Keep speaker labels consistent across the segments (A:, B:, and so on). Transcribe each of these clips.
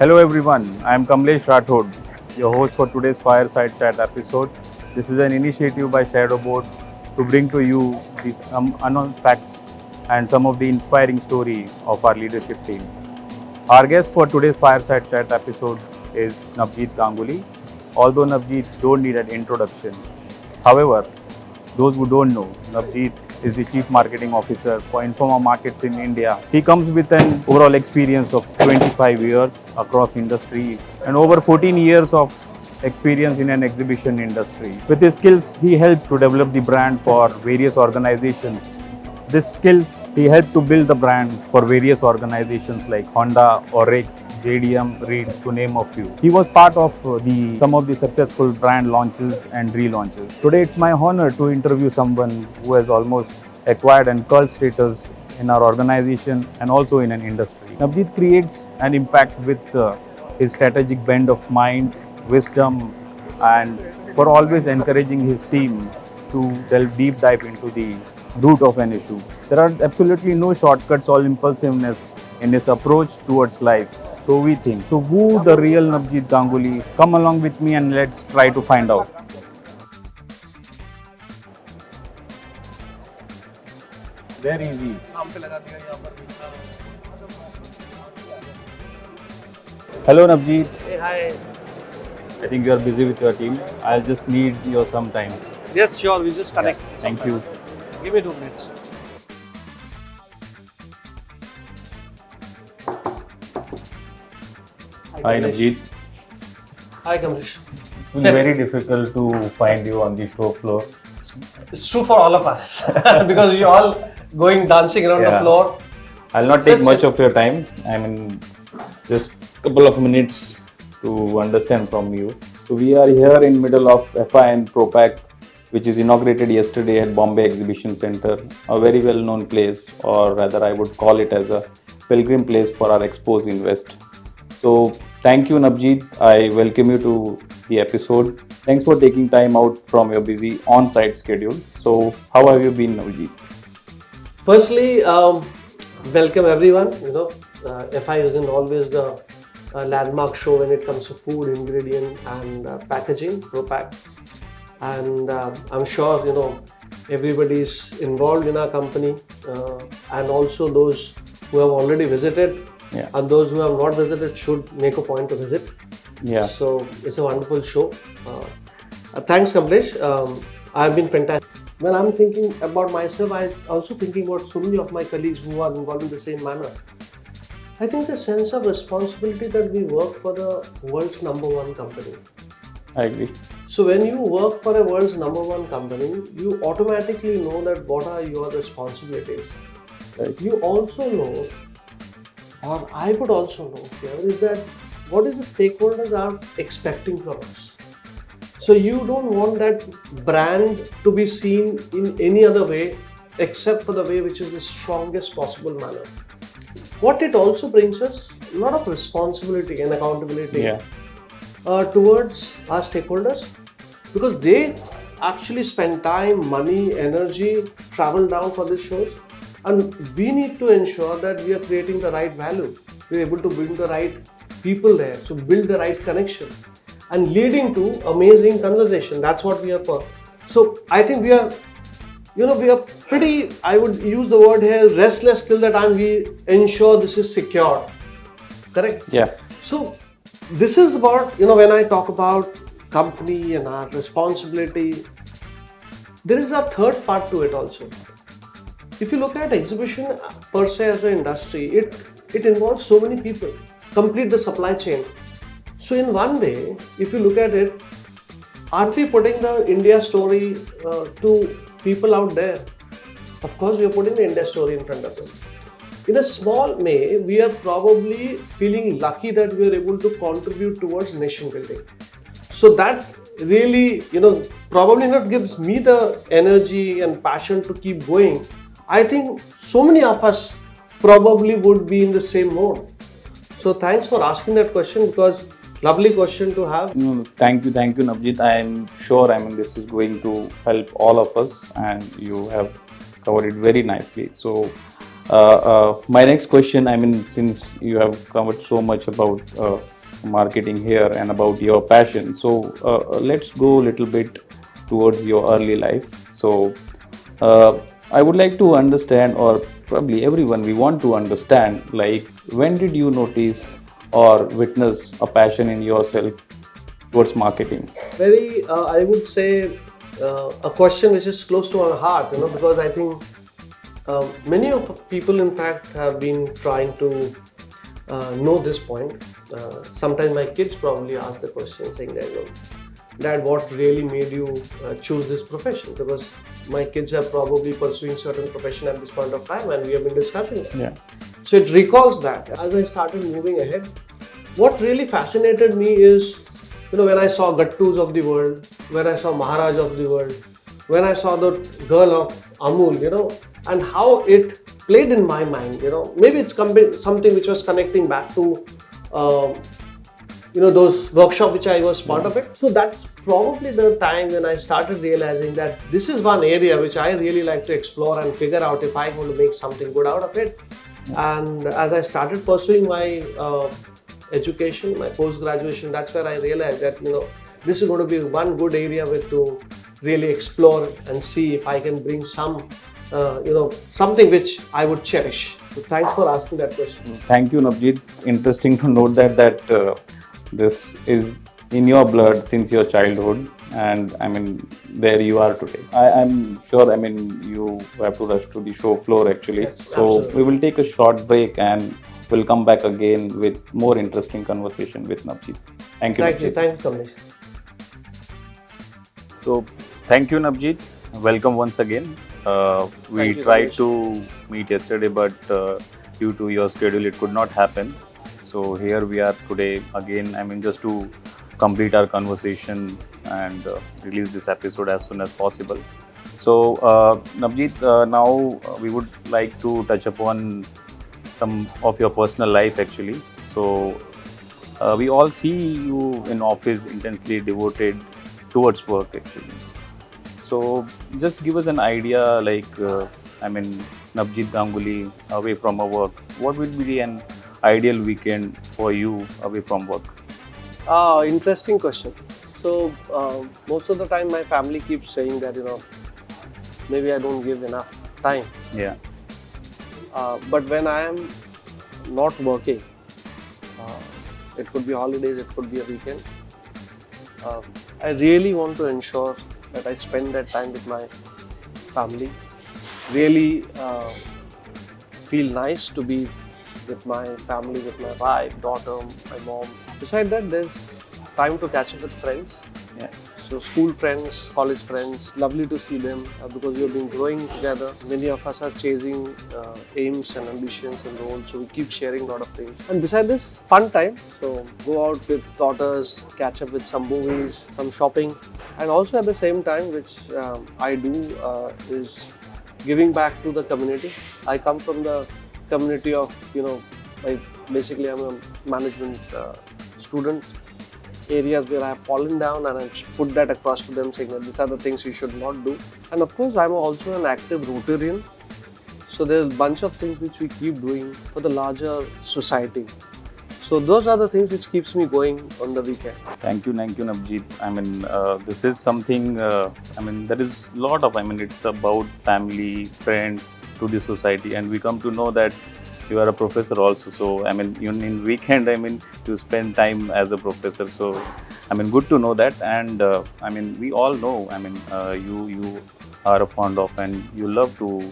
A: Hello everyone, I am Kamlesh Rathod, your host for today's Fireside Chat episode. This is an initiative by Shadowboard to bring to you these unknown facts and some of the inspiring story of our leadership team. Our guest for today's Fireside Chat episode is Nabjeet Ganguli. Although Nabjeet don't need an introduction, however, those who don't know, Nabjeet is the Chief Marketing Officer for Informa Markets in India. He comes with an overall experience of 25 years across industry and over 14 years of experience in an exhibition industry. With his skills, he helped to develop the brand for various organizations. This skill, he helped to build the brand for various organizations like Honda, Oryx, JDM, Reed, to name a few. He was part of some of the successful brand launches and relaunches. Today, it's my honor to interview someone who has almost acquired and cult status in our organization and also in an industry. Nabjeet creates an impact with his strategic bend of mind, wisdom, and for always encouraging his team to delve deep dive into the root of an issue. There are absolutely no shortcuts or impulsiveness in his approach towards life. So we think. So who the real Nabjeet Ganguli? Come along with me and let's try to find out. Very easy. Hello Nabjeet.
B: Hey, hi.
A: I think you are busy with your team. I'll just need your some time.
B: Yes, sure. We just connect.
A: Thank you.
B: Give me 2 minutes.
A: Hi Nabjeet.
B: Hi, Kamlesh.
A: It's been very difficult to find you on the show floor.
B: It's true for all of us because we all going dancing around the floor.
A: I'll not take much of your time. I mean, just a couple of minutes to understand from you. So we are here in middle of FI and ProPack, which is inaugurated yesterday at Bombay Exhibition Center, a very well-known place, or rather I would call it as a pilgrim place for our Expos Invest. So thank you Nabjeet, I welcome you to the episode. Thanks for taking time out from your busy on-site schedule. So how have you been Nabjeet?
B: Firstly, welcome everyone. FI isn't always the landmark show when it comes to food, ingredient and packaging, ProPack. And I'm sure everybody's involved in our company and also those who have already visited and those who have not visited should make a point to visit. So it's a wonderful show. Thanks Kamlesh. I've been fantastic. When I'm thinking about myself, I'm also thinking about so many of my colleagues who are involved in the same manner. I think the sense of responsibility that we work for the world's #1 company.
A: I agree.
B: So when you work for a world's #1 company, you automatically know that what are your responsibilities.
A: Right.
B: You also know, or I would also know here, is that what is the stakeholders are expecting from us. So you don't want that brand to be seen in any other way except for the way which is the strongest possible manner. What it also brings us a lot of responsibility and accountability towards our stakeholders, because they actually spend time, money, energy, travel down for these shows, and we need to ensure that we are creating the right value. We're able to bring the right people there, so build the right connection and leading to amazing conversation. That's what we are for. So I think we are pretty, I would use the word here, restless till the time we ensure this is secure. Correct?
A: Yeah.
B: So this is about, when I talk about company and our responsibility, there is a third part to it also. If you look at exhibition per se as an industry, it involves so many people, complete the supply chain. So in one day, if you look at it, aren't we putting the India story to people out there? Of course, we are putting the India story in front of them. In a small way, we are probably feeling lucky that we are able to contribute towards nation building. So that really, probably not gives me the energy and passion to keep going. I think so many of us probably would be in the same mode. So thanks for asking that question, because lovely question to have.
A: Thank you Nabjeet. I am sure this is going to help all of us and you have covered it very nicely. So my next question, since you have covered so much about marketing here and about your passion. So let's go a little bit towards your early life. So I would like to understand, or probably everyone, we want to understand, like when did you notice or witness a passion in yourself towards marketing?
B: Very, I would say, a question which is close to our heart, because I think many of people, in fact, have been trying to know this point. Sometimes my kids probably ask the question, saying that, Dad, what really made you choose this profession? Because my kids are probably pursuing certain profession at this point of time, and we have been discussing that.
A: Yeah.
B: So it recalls that. As I started moving ahead, what really fascinated me is, when I saw Gattus of the world, when I saw Maharaj of the world, when I saw the girl of Amul, and how it played in my mind, maybe it's something which was connecting back to, those workshops which I was part of it. So that's probably the time when I started realizing that this is one area which I really like to explore and figure out if I want to make something good out of it. And as I started pursuing my education, my post-graduation, that's where I realized that, this is going to be one good area with to really explore and see if I can bring some, something which I would cherish. So thanks for asking that question.
A: Thank you, Nabjeet. Interesting to note that this is in your blood since your childhood, and I mean, there you are today. I'm sure. I mean, you have to rush to the show floor actually.
B: Yes,
A: so
B: absolutely.
A: we will take a short break and we'll come back again with more interesting conversation with Nabjeet. Thank you,
B: Thank you.
A: Nabjeet.
B: Thanks, Kamlesh.
A: So, thank you, Nabjeet. Welcome once again. We
B: Thank you,
A: tried
B: Ramesh.
A: to meet yesterday, but due to your schedule, it could not happen. So, here we are today again. I mean, just to complete our conversation and release this episode as soon as possible. So, Nabjeet, now we would like to touch upon some of your personal life actually. So, we all see you in office intensely devoted towards work actually. So just give us an idea, like I mean, Nabjeet Ganguli away from our work. What would be an ideal weekend for you away from work?
B: Interesting question. So most of the time, my family keeps saying that maybe I don't give enough time.
A: Yeah.
B: But when I am not working, uh, it could be holidays, it could be a weekend. I really want to ensure that I spend that time with my family. Really feel nice to be with my family, with my wife, daughter, my mom. Beside that, there's time to catch up with friends.
A: Yeah.
B: So school friends, college friends, lovely to see them because we have been growing together. Many of us are chasing aims and ambitions and goals, so we keep sharing a lot of things. And beside this, fun time. So go out with daughters, catch up with some movies, some shopping, and also at the same time, which I do is giving back to the community. I come from the community of basically I'm a management student. Areas where I have fallen down, and I put that across to them, saying that these are the things you should not do. And of course, I'm also an active Rotarian. So there's a bunch of things which we keep doing for the larger society. So those are the things which keeps me going on the weekend.
A: Thank you, Nabjeet. I mean, this is something. I mean, there is a lot of. I mean, it's about family, friends, to the society, and we come to know that you are a professor also. So I mean, even in weekend, I mean, you spend time as a professor. So I mean, good to know that. And I mean, we all know. I mean, you are fond of and you love to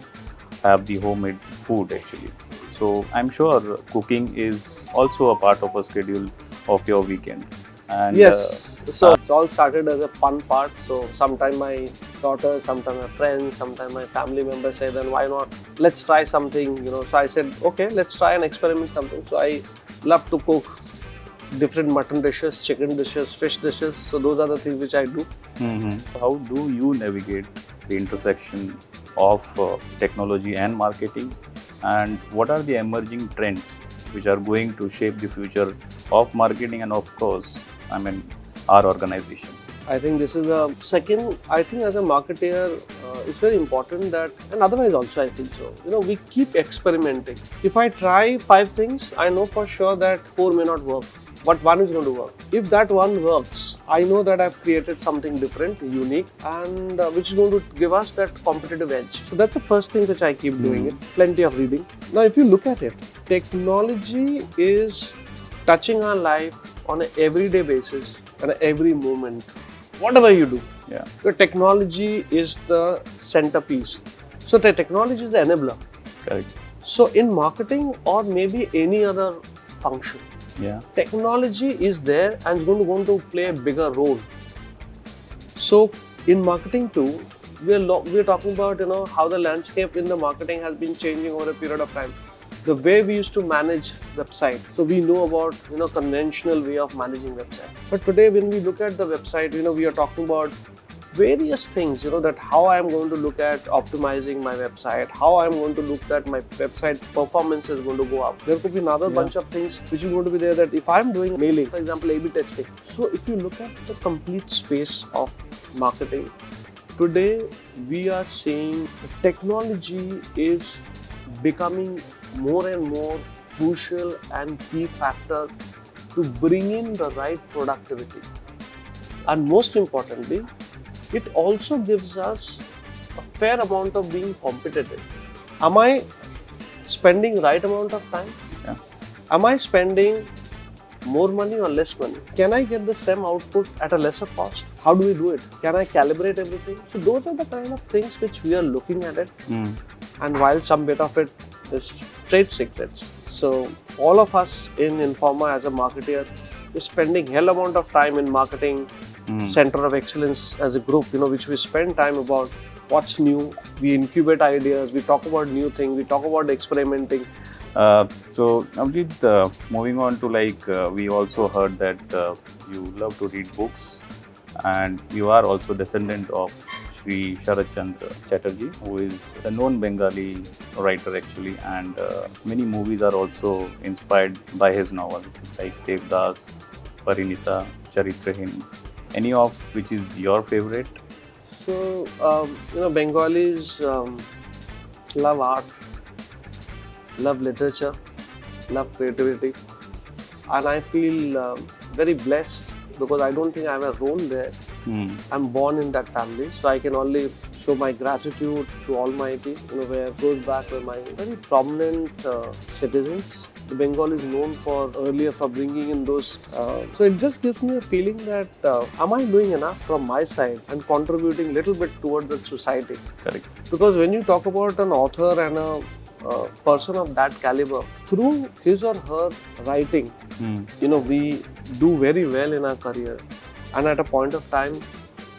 A: have the homemade food actually. So I'm sure cooking is also a part of a schedule of your weekend. And
B: Yes, so it's all started as a fun part. So sometimes my daughter, sometimes my friends, sometimes my family members say, then why not? Let's try something, So I said, okay, let's try and experiment something. So I love to cook different mutton dishes, chicken dishes, fish dishes. So those are the things which I do.
A: How do you navigate the intersection of technology and marketing? And what are the emerging trends which are going to shape the future of marketing and, of course, I mean, our organization?
B: I think this is the second. I think as a marketer, it's very important that, and otherwise also I think so. We keep experimenting. If I try 5 things, I know for sure that 4 may not work. but one is going to work. If that one works, I know that I've created something different, unique, and which is going to give us that competitive edge. So that's the first thing which I keep doing it. Plenty of reading. Now, if you look at it, technology is touching our life on an everyday basis and every moment. Whatever you do,
A: Yeah.
B: the technology is the centerpiece. So the technology is the enabler.
A: Correct.
B: So in marketing or maybe any other function,
A: Yeah.
B: technology is there and is going to play a bigger role. So in marketing too, we are talking about how the landscape in the marketing has been changing over a period of time. The way we used to manage website, so we know about conventional way of managing website. But today when we look at the website, we are talking about various things, that how I am going to look at optimizing my website, how I am going to look at my website performance is going to go up. There could be another bunch of things which is going to be there, that if I am doing mailing, for example, A/B testing. So if you look at the complete space of marketing, today we are seeing technology is becoming more and more crucial and key factor to bring in the right productivity. And most importantly, it also gives us a fair amount of being competitive. Am I spending right amount of time?
A: Yeah.
B: Am I spending more money or less money? Can I get the same output at a lesser cost? How do we do it? Can I calibrate everything? So those are the kind of things which we are looking at it. And while some bit of it is trade secrets, so all of us in Informa as a marketer is spending hell amount of time in marketing, center of excellence as a group, which we spend time about what's new. We incubate ideas, we talk about new things, we talk about experimenting.
A: So Nabjeet, moving on to we also heard that you love to read books, and you are also descendant of Sri Sharat Chandra Chatterjee, who is a known Bengali writer actually, and many movies are also inspired by his novel, like Devdas, Parinita, Charitrahin. Any of which is your favorite?
B: So, Bengalis love art, love literature, love creativity, and I feel very blessed because I don't think I have a role there. I'm born in that family, so I can only show my gratitude to Almighty, where it goes back to my very prominent citizens. The Bengal is known for earlier for bringing in those. So it just gives me a feeling that am I doing enough from my side and contributing a little bit towards the society?
A: Correct.
B: Because when you talk about an author and a person of that caliber, through his or her writing, we do very well in our career. And at a point of time,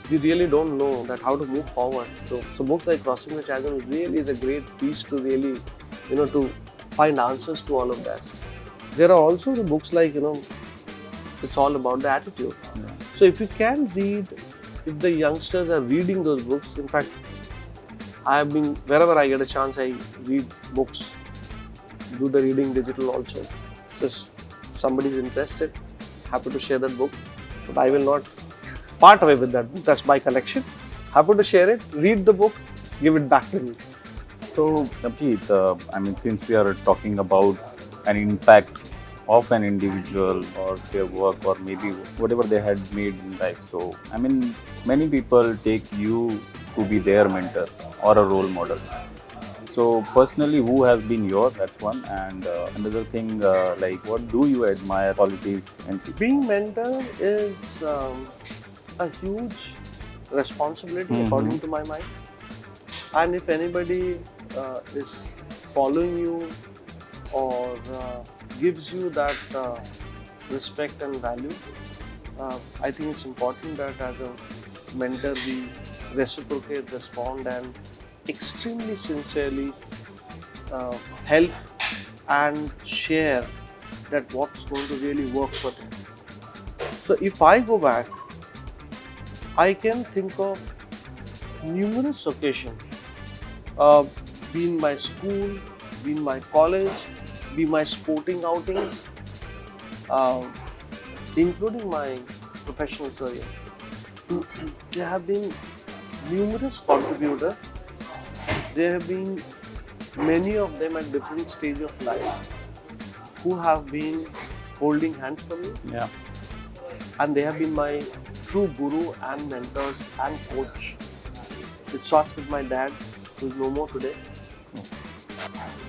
B: we really don't know that how to move forward. So books like Crossing the Chasm really is a great piece to really, to find answers to all of that. There are also the books like, it's all about the attitude.
A: Yeah.
B: So if you can read, if the youngsters are reading those books, in fact, I have been, wherever I get a chance, I read books, do the reading digital also. Just somebody is interested, happy to share that book, but I will not part away with that book. That's my collection. Happy to share it, read the book, give it back to me.
A: So Nabjeet, since we are talking about an impact of an individual or their work or maybe whatever they had made in life, so many people take you to be their mentor or a role model. So personally, who has been yours? That's one. And another thing, what do you admire qualities in people?
B: Being mentor is a huge responsibility according to my mind. And if anybody is following you or gives you that respect and value, I think it's important that as a mentor we reciprocate, respond, and extremely sincerely help and share that what's going to really work for them. So if I go back, I can think of numerous occasions, be in my school, be in my college, be my sporting outings, including my professional career. There have been numerous contributors. There have been many of them at different stages of life who have been holding hands for me,
A: Yeah.
B: and they have been my true guru and mentors and coach. It starts with my dad, who is no more today.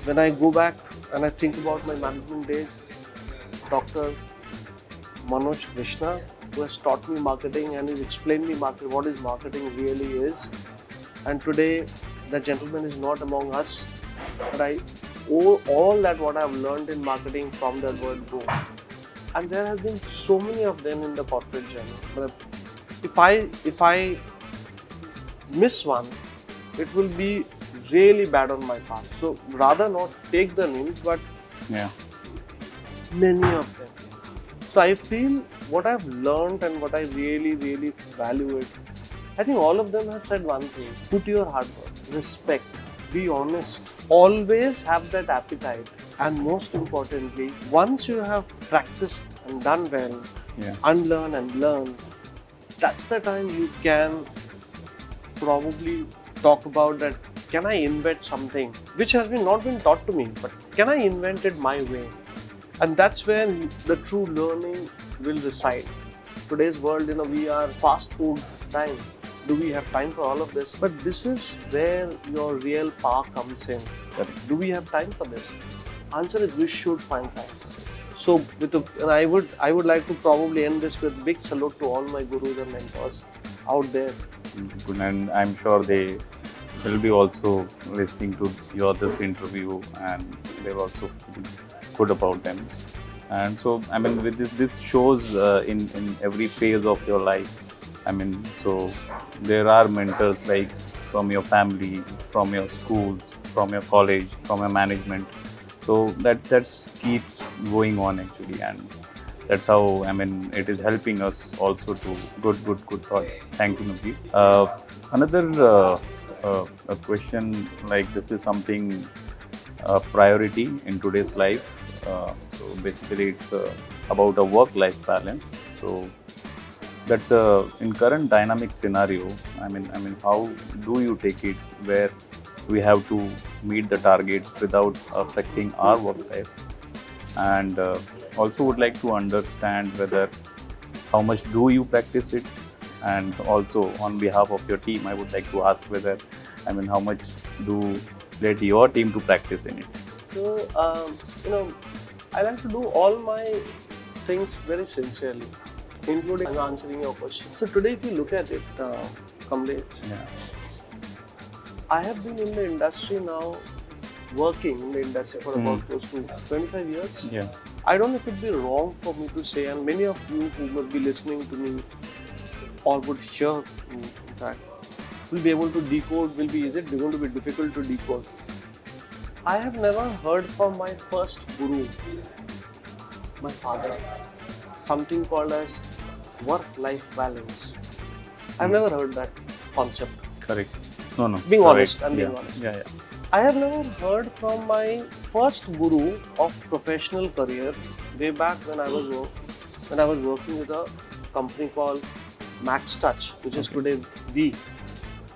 B: When I go back and I think about my management days, Dr. Manoj Krishna, who has taught me marketing and has explained me what is marketing really is. And today, that gentleman is not among us, but I owe all that what I've learned in marketing from that word go. And there have been so many of them in the corporate journey. But if I miss one, it will be really bad on my part. So rather not take the names, but
A: Yeah.
B: many of them. So I feel what I've learned and what I really, really value it. I think all of them have said one thing: put your hard work, respect, be honest, always have that appetite, and most importantly, once you have practiced and done well,
A: Yeah.
B: unlearn and learn, that's the time you can probably talk about that. Can I invent something which has not been taught to me, but can I invent it my way? And that's where the true learning will reside. Today's world, we are fast food time. Do we have time for all of this? But this is where your real power comes in.
A: Correct.
B: Do we have time for this? Answer is we should find time. So, and I would like to probably end this with big salute to all my gurus and mentors out there.
A: Good. And I'm sure they will be also listening to your this interview, and they will also feel good about them. And so, I mean, with this shows in every phase of your life. I mean, so there are mentors like from your family, from your schools, from your college, from your management. So that keeps going on actually, and that's how, I mean, it is helping us also to good thoughts. Thank you, Nabjeet. Another a question, like this is something priority in today's life. So basically, it's about a work-life balance. So that's in current dynamic scenario. I mean, how do you take it where we have to meet the targets without affecting our work life? And also would like to understand whether how much do you practice it, and also on behalf of your team, I would like to ask whether, I mean, how much do let your team to practice in it?
B: So, I like to do all my things very sincerely, including answering your question. So today, if you look at it, Kamlesh,
A: Yeah.
B: I have been in the industry now, working in the industry for about close to 25 years.
A: Yeah.
B: I don't know if it would be wrong for me to say, and many of you who will be listening to me or would hear me, in fact, will be able to decode, is it going to be difficult to decode? I have never heard from my first guru, my father, something called as work-life balance. I've never heard that concept.
A: Correct. No.
B: Being
A: Correct.
B: honest, I'm being honest.
A: Yeah.
B: I have never heard from my first guru of professional career way back when I was working with a company called Max Touch, which is today V,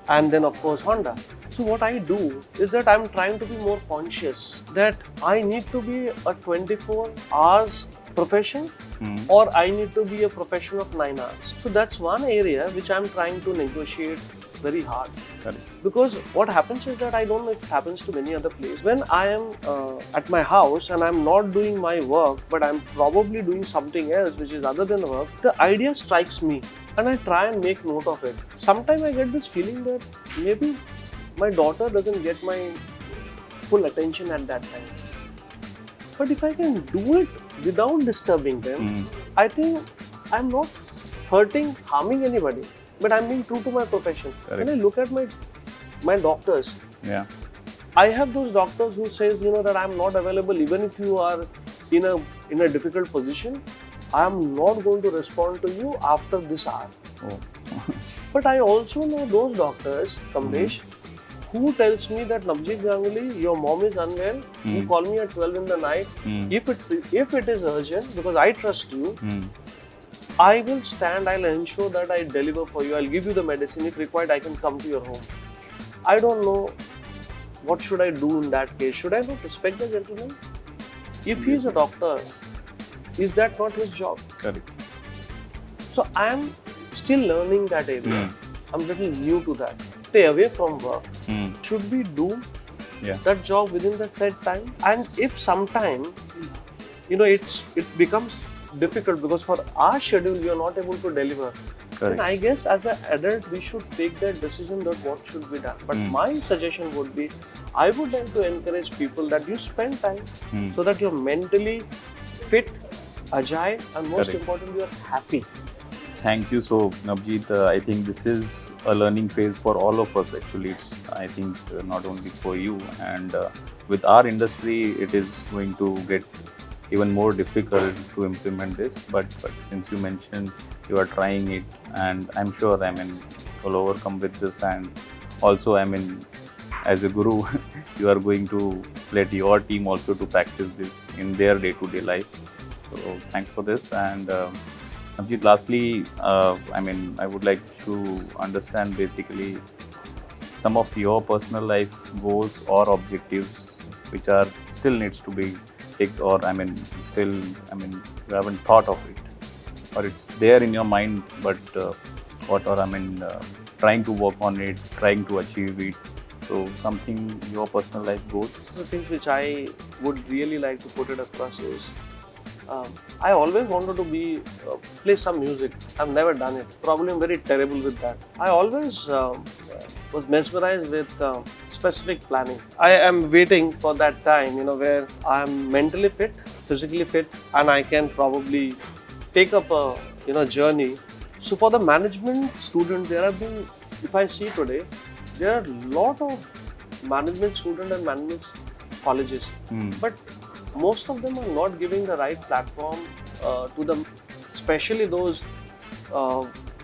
B: and then of course Honda. So what I do is that I'm trying to be more conscious that I need to be a 24 hours profession or I need to be a profession of 9 hours. So that's one area which I'm trying to negotiate very hard.
A: Correct.
B: Because what happens is that I don't know if it happens to many other places. When I am at my house and I'm not doing my work, but I'm probably doing something else which is other than work, the idea strikes me and I try and make note of it. Sometimes I get this feeling that maybe my daughter doesn't get my full attention at that time. But if I can do it without disturbing them, I think I'm not harming anybody, but I'm being true to my profession.
A: Correct.
B: When I look at my doctors,
A: Yeah.
B: I have those doctors who says, that I'm not available even if you are in a difficult position. I am not going to respond to you after this hour.
A: Oh.
B: But I also know those doctors, Kamlesh, who tells me that Nabjeet Ganguli, your mom is unwell. You call me at 12 in the night. If it is urgent, because I trust you, I will stand. I'll ensure that I deliver for you. I'll give you the medicine. If required, I can come to your home. I don't know what should I do in that case. Should I not respect the gentleman? If he is a doctor, Is that not his job?
A: Correct.
B: So I am still learning that area. I'm little new to that. Stay away from work. Should we do that job within that set time? And if sometime, it becomes difficult because for our schedule we are not able to deliver.
A: Correct.
B: And I guess as an adult we should take that decision that what should be done. But my suggestion would be, I would like to encourage people that you spend time so that you're mentally fit, agile, and most importantly, you're happy.
A: Thank you so, Nabjeet. I think this is a learning phase for all of us. Actually, it's I think not only for you, and with our industry, it is going to get even more difficult to implement this. But since you mentioned you are trying it, and I'm sure you'll overcome with this. And also, as a guru, you are going to let your team also to practice this in their day-to-day life. So thanks for this. And Nabjeet, lastly, I would like to understand basically some of your personal life goals or objectives which are still needs to be ticked, or still you haven't thought of it, or it's there in your mind, but trying to work on it, trying to achieve it. So something your personal life goals.
B: The things which I would really like to put it across is, I always wanted to play some music. I've never done it. Probably I'm very terrible with that. I always was mesmerized with specific planning. I am waiting for that time, where I'm mentally fit, physically fit, and I can probably take up a journey. So for the management student, there have been, if I see today, there are a lot of management student and management colleges, but most of them are not giving the right platform to them, especially those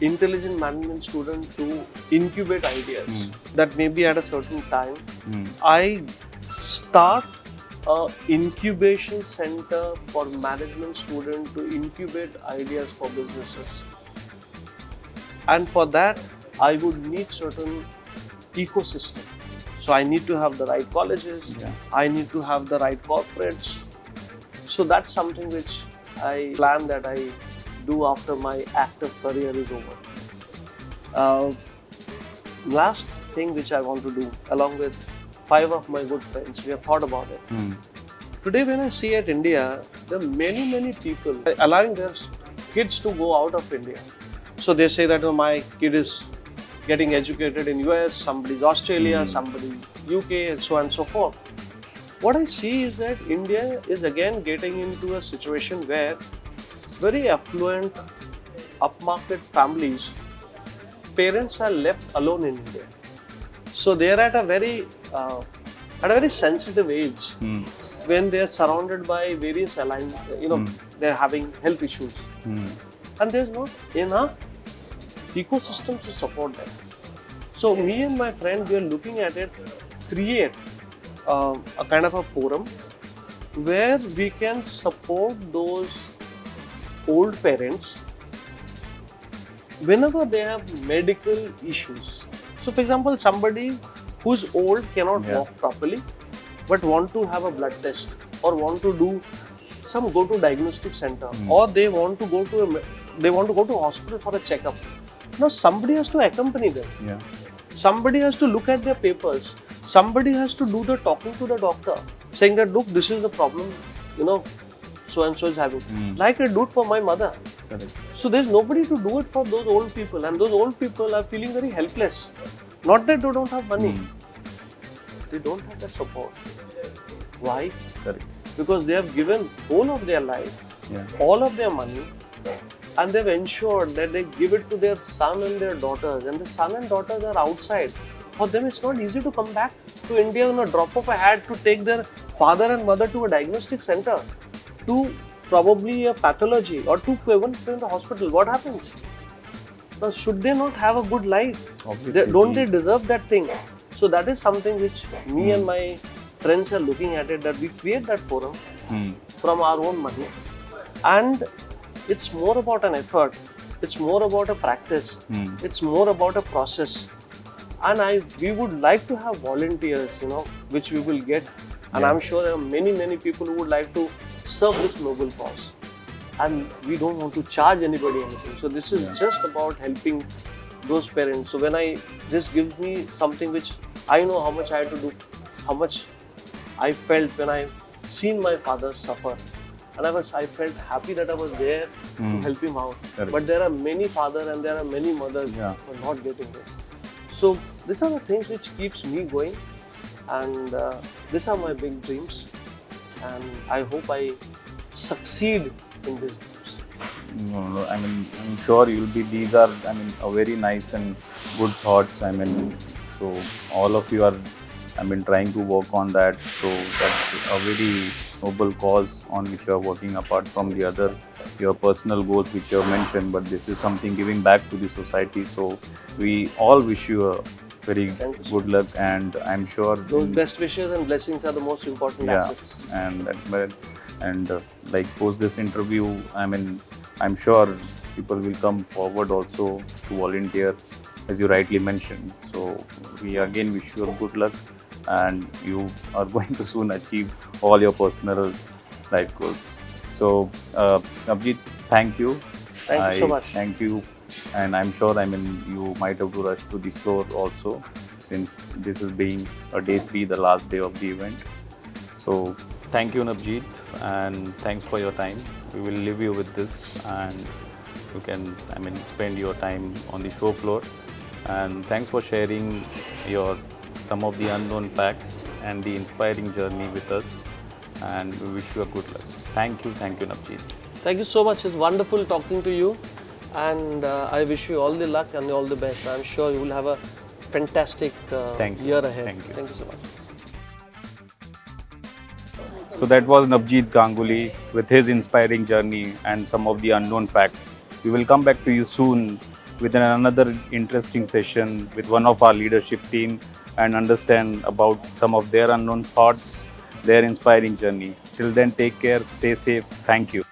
B: intelligent management students to incubate ideas that maybe at a certain time. I start a incubation center for management students to incubate ideas for businesses. And for that, I would need certain ecosystem. So I need to have the right colleges, I need to have the right corporates. So that's something which I plan that I do after my active career is over. Last thing which I want to do, along with 5 of my good friends, we have thought about it. Today when I see at India, there are many people allowing their kids to go out of India. So they say that my kid is getting educated in US, somebody's Australia, somebody UK, and so on and so forth. What I see is that India is again getting into a situation where very affluent, upmarket families, parents are left alone in India. So they are at a very sensitive age when they are surrounded by various they are having health issues, and there's not enough ecosystem to support them. So me and my friend, we are looking at it, create a kind of a forum where we can support those old parents whenever they have medical issues. So for example, somebody who's old cannot walk properly but want to have a blood test, or want to go to diagnostic center, or they want to go to hospital for a checkup. Now somebody has to accompany them. Somebody has to look at their papers. Somebody has to do the talking to the doctor, saying that look, this is the problem, so and so is having. Like I do it for my mother.
A: Correct.
B: So there's nobody to do it for those old people, and those old people are feeling very helpless. Not that they don't have money, they don't have that support. Why?
A: Correct.
B: Because they have given whole of their life, all of their money, and they've ensured that they give it to their son and their daughters, and the son and daughters are outside. For them, it's not easy to come back to India in a drop of a hat to take their father and mother to a diagnostic center, to probably a pathology, or to even in the hospital. What happens? Now, should they not have a good life?
A: Obviously,
B: Don't they deserve that thing? So that is something which me and my friends are looking at it, that we create that forum from our own money. And it's more about an effort, it's more about a practice, it's more about a process. And we would like to have volunteers, which we will get. And I'm sure there are many people who would like to serve this noble cause. and we don't want to charge anybody anything. So this is
A: Yeah.
B: just about helping those parents. So when this gives me something which I know how much I had to do, how much I felt when I seen my father suffer, and I felt happy that I was there to help him out.
A: Correct.
B: But there are many fathers and there are many mothers
A: Yeah.
B: who are not getting this. So these are the things which keeps me going, and these are my big dreams, and I hope I succeed in these dreams.
A: No, I mean, I'm sure you'll be. These are, I mean, a very nice and good thoughts. I mean, so all of you are, I mean, trying to work on that. So that's a very noble cause on which you are working apart from the other your personal goals which you have mentioned. But this is something giving back to the society. So we all wish you a very
B: Thank you, sir.
A: good luck, and I'm sure
B: Those best wishes and blessings are the most important
A: yeah,
B: assets.
A: and like post this interview, I mean, I'm sure people will come forward also to volunteer, as you rightly mentioned. So we again wish you a good luck, and you are going to soon achieve all your personal life goals. So Nabjeet, thank you.
B: Thank you so much.
A: Thank you, and I'm sure, I mean, you might have to rush to the floor also, since this is being a day 3, the last day of the event. So thank you, Nabjeet, and thanks for your time. We will leave you with this, and you can, I mean, spend your time on the show floor. And thanks for sharing your some of the unknown facts and the inspiring journey with us. And we wish you a good luck. Thank you, Nabjeet.
B: Thank you so much. It's wonderful talking to you, and I wish you all the luck and all the best. I'm sure you will have a fantastic
A: Thank you.
B: year ahead.
A: Thank you.
B: Thank you so much.
A: So that was Nabjeet Ganguli with his inspiring journey and some of the unknown facts. We will come back to you soon with another interesting session with one of our leadership team and understand about some of their unknown thoughts, their inspiring journey. Till then, take care, stay safe. Thank you.